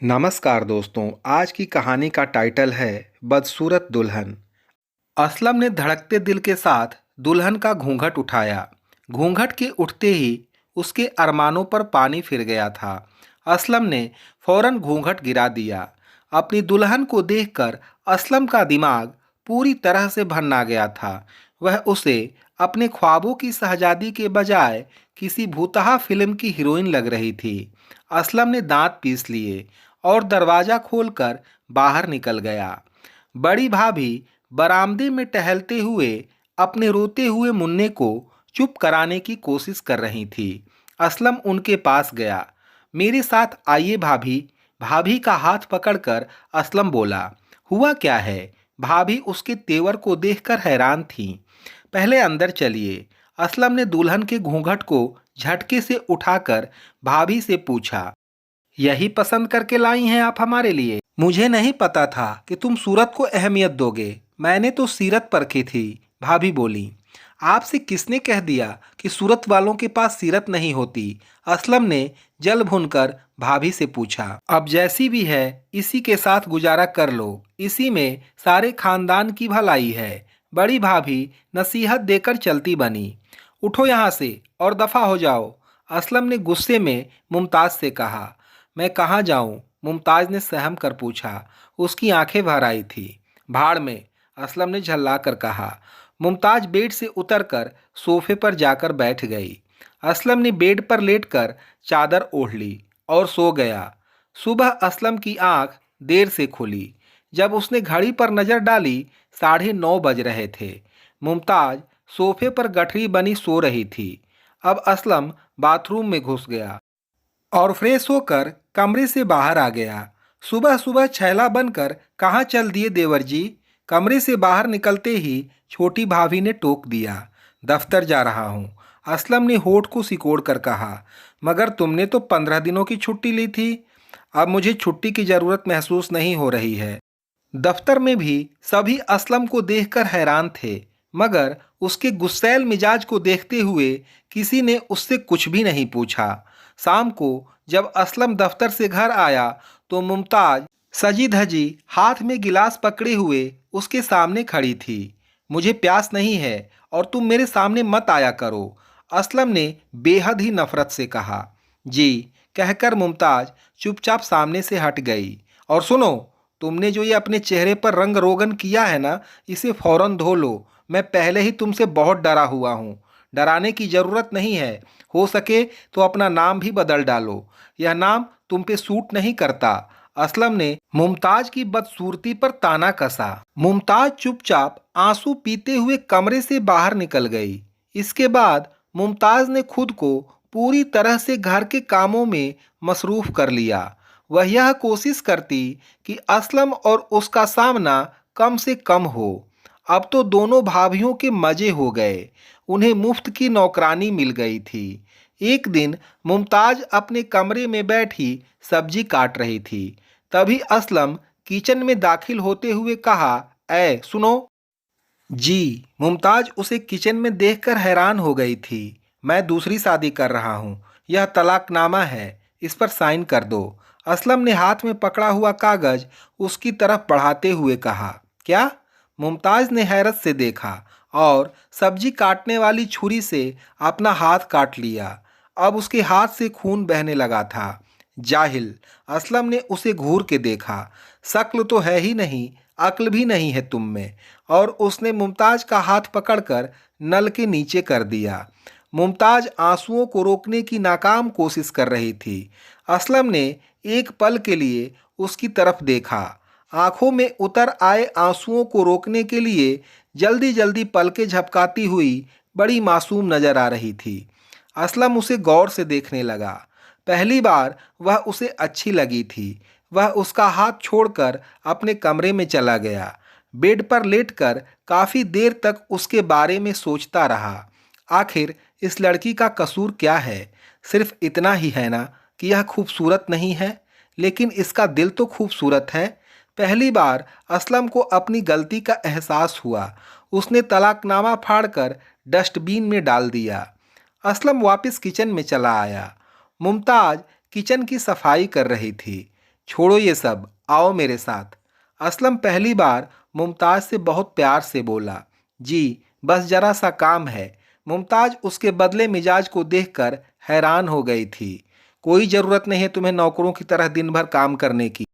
नमस्कार दोस्तों। आज की कहानी का टाइटल है बदसूरत दुल्हन। असलम ने धड़कते दिल के साथ दुल्हन का घूंघट उठाया। घूंघट के उठते ही उसके अरमानों पर पानी फिर गया था। असलम ने फौरन घूंघट गिरा दिया। अपनी दुल्हन को देखकर असलम का दिमाग पूरी तरह से भन्ना गया था। वह उसे अपने ख्वाबों की शहजादी के बजाय किसी भूतहा फिल्म की हीरोइन लग रही थी। असलम ने दांत पीस लिए और दरवाज़ा खोलकर बाहर निकल गया। बड़ी भाभी बरामदे में टहलते हुए अपने रोते हुए मुन्ने को चुप कराने की कोशिश कर रही थी। असलम उनके पास गया। मेरे साथ आइए भाभी। भाभी का हाथ पकड़कर असलम बोला। हुआ क्या है? भाभी उसके तेवर को देखकर हैरान थी। पहले अंदर चलिए। असलम ने दुल्हन के घूंघट को झटके से उठाकर भाभी से पूछा। यही पसंद करके लाई हैं आप हमारे लिए? मुझे नहीं पता था कि तुम सूरत को अहमियत दोगे। मैंने तो सीरत परखी थी। भाभी बोली। आपसे किसने कह दिया कि सूरत वालों के पास सीरत नहीं होती? असलम ने जल भुनकर भाभी से पूछा। अब जैसी भी है इसी के साथ गुजारा कर लो। इसी में सारे खानदान की भलाई है। बड़ी भाभी नसीहत देकर चलती बनी। उठो यहाँ से और दफा हो जाओ। असलम ने गुस्से में मुमताज से कहा। मैं कहाँ जाऊँ? मुमताज ने सहम कर पूछा। उसकी आंखें भर आई थी। भाड़ में, असलम ने झल्ला कर कहा। मुमताज बेड से उतरकर सोफे पर जाकर बैठ गई। असलम ने बेड पर लेटकर चादर ओढ़ ली और सो गया। सुबह असलम की आंख देर से खुली। जब उसने घड़ी पर नजर डाली 9:30 बज रहे थे। मुमताज सोफे पर गठरी बनी सो रही थी। अब असलम बाथरूम में घुस गया और फ्रेश होकर कमरे से बाहर आ गया। सुबह सुबह छैला बनकर कहाँ चल दिए देवर जी? कमरे से बाहर निकलते ही छोटी भाभी ने टोक दिया। दफ्तर जा रहा हूँ। असलम ने होठ को सिकोड़ कर कहा। मगर तुमने तो 15 दिनों की छुट्टी ली थी। अब मुझे छुट्टी की ज़रूरत महसूस नहीं हो रही है। दफ्तर में भी सभी असलम को देखकर हैरान थे, मगर उसके गुस्सैल मिजाज को देखते हुए किसी ने उससे कुछ भी नहीं पूछा। शाम को जब असलम दफ्तर से घर आया तो मुमताज सजी धजी हाथ में गिलास पकड़े हुए उसके सामने खड़ी थी। मुझे प्यास नहीं है और तुम मेरे सामने मत आया करो, असलम ने बेहद ही नफरत से कहा। जी कहकर मुमताज चुपचाप सामने से हट गई। और सुनो, तुमने जो ये अपने चेहरे पर रंग रोगन किया है ना, इसे फौरन धो लो। मैं पहले ही तुमसे बहुत डरा हुआ हूँ। डराने की ज़रूरत नहीं है। हो सके तो अपना नाम भी बदल डालो। यह नाम तुम पे सूट नहीं करता। असलम ने मुमताज की बदसूरती पर ताना कसा। मुमताज चुपचाप आंसू पीते हुए कमरे से बाहर निकल गई। इसके बाद मुमताज ने खुद को पूरी तरह से घर के कामों में मसरूफ कर लिया। वह यह कोशिश करती कि असलम और उसका सामना कम से कम हो। अब तो दोनों भाभीियों के मजे हो गए। उन्हें मुफ्त की नौकरानी मिल गई थी। एक दिन मुमताज अपने कमरे में बैठी सब्जी काट रही थी। तभी असलम किचन में दाखिल होते हुए कहा, ऐ सुनो। जी। मुमताज उसे किचन में देखकर हैरान हो गई थी। मैं दूसरी शादी कर रहा हूँ। यह तलाकनामा है। इस पर साइन कर दो। असलम ने हाथ में पकड़ा हुआ कागज उसकी तरफ बढ़ाते हुए कहा। क्या? मुमताज ने हैरत से देखा और सब्जी काटने वाली छुरी से अपना हाथ काट लिया। अब उसके हाथ से खून बहने लगा था। जाहिल, असलम ने उसे घूर के देखा। शक्ल तो है ही नहीं, अक्ल भी नहीं है तुम में। और उसने मुमताज का हाथ पकड़कर नल के नीचे कर दिया। मुमताज आंसुओं को रोकने की नाकाम कोशिश कर रही थी। असलम ने एक पल के लिए उसकी तरफ देखा। आंखों में उतर आए आंसुओं को रोकने के लिए जल्दी जल्दी पलकें झपकाती हुई बड़ी मासूम नजर आ रही थी। असलम उसे गौर से देखने लगा। पहली बार वह उसे अच्छी लगी थी। वह उसका हाथ छोड़कर अपने कमरे में चला गया। बेड पर लेटकर काफी देर तक उसके बारे में सोचता रहा। आखिर इस लड़की का कसूर क्या है? सिर्फ इतना ही है ना कि यह खूबसूरत नहीं है, लेकिन इसका दिल तो खूबसूरत है। पहली बार असलम को अपनी गलती का एहसास हुआ। उसने तलाकनामा फाड़कर डस्टबिन में डाल दिया। असलम वापस किचन में चला आया। मुमताज किचन की सफाई कर रही थी। छोड़ो ये सब, आओ मेरे साथ। असलम पहली बार मुमताज़ से बहुत प्यार से बोला। जी, बस ज़रा सा काम है। मुमताज़ उसके बदले मिजाज को देखकर हैरान हो गई थी। कोई ज़रूरत नहीं है तुम्हें नौकरों की तरह दिन भर काम करने की।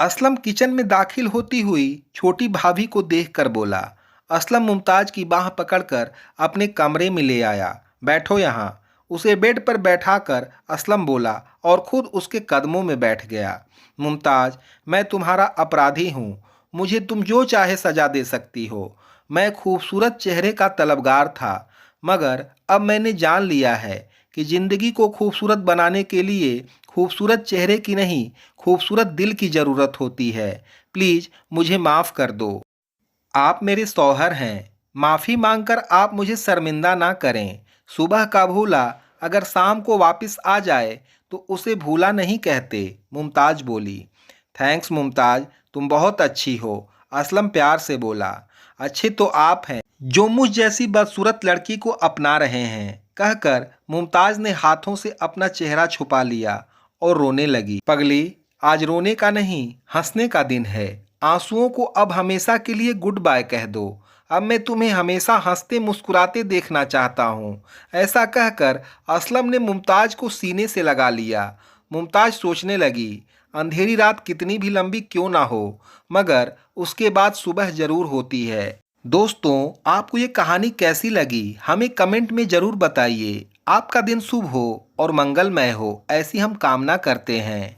असलम किचन में दाखिल होती हुई छोटी भाभी को देखकर बोला। असलम मुमताज की बाह पकड़कर अपने कमरे में ले आया। बैठो यहाँ। उसे बेड पर बैठाकर असलम बोला और खुद उसके कदमों में बैठ गया। मुमताज, मैं तुम्हारा अपराधी हूँ। मुझे तुम जो चाहे सजा दे सकती हो। मैं खूबसूरत चेहरे का तलबगार था, मगर अब मैंने जान लिया है कि ज़िंदगी को खूबसूरत बनाने के लिए खूबसूरत चेहरे की नहीं, खूबसूरत दिल की ज़रूरत होती है। प्लीज़ मुझे माफ़ कर दो। आप मेरे शौहर हैं। माफ़ी मांगकर आप मुझे शर्मिंदा ना करें। सुबह का भूला अगर शाम को वापस आ जाए तो उसे भूला नहीं कहते, मुमताज़ बोली। थैंक्स मुमताज़, तुम बहुत अच्छी हो, असलम प्यार से बोला। अच्छे तो आप हैं जो मुझ जैसी बदसूरत लड़की को अपना रहे हैं, कहकर मुमताज़ ने हाथों से अपना चेहरा छुपा लिया और रोने लगी। पगली, आज रोने का नहीं, हंसने का दिन है। आंसुओं को अब हमेशा के लिए गुड बाय कह दो। अब मैं तुम्हें हमेशा हंसते मुस्कुराते देखना चाहता हूँ। ऐसा कहकर असलम ने मुमताज़ को सीने से लगा लिया। मुमताज़ सोचने लगी, अंधेरी रात कितनी भी लंबी क्यों ना हो, मगर उसके बाद सुबह ज़रूर होती है। दोस्तों, आपको ये कहानी कैसी लगी हमें कमेंट में ज़रूर बताइए। आपका दिन शुभ हो और मंगलमय हो, ऐसी हम कामना करते हैं।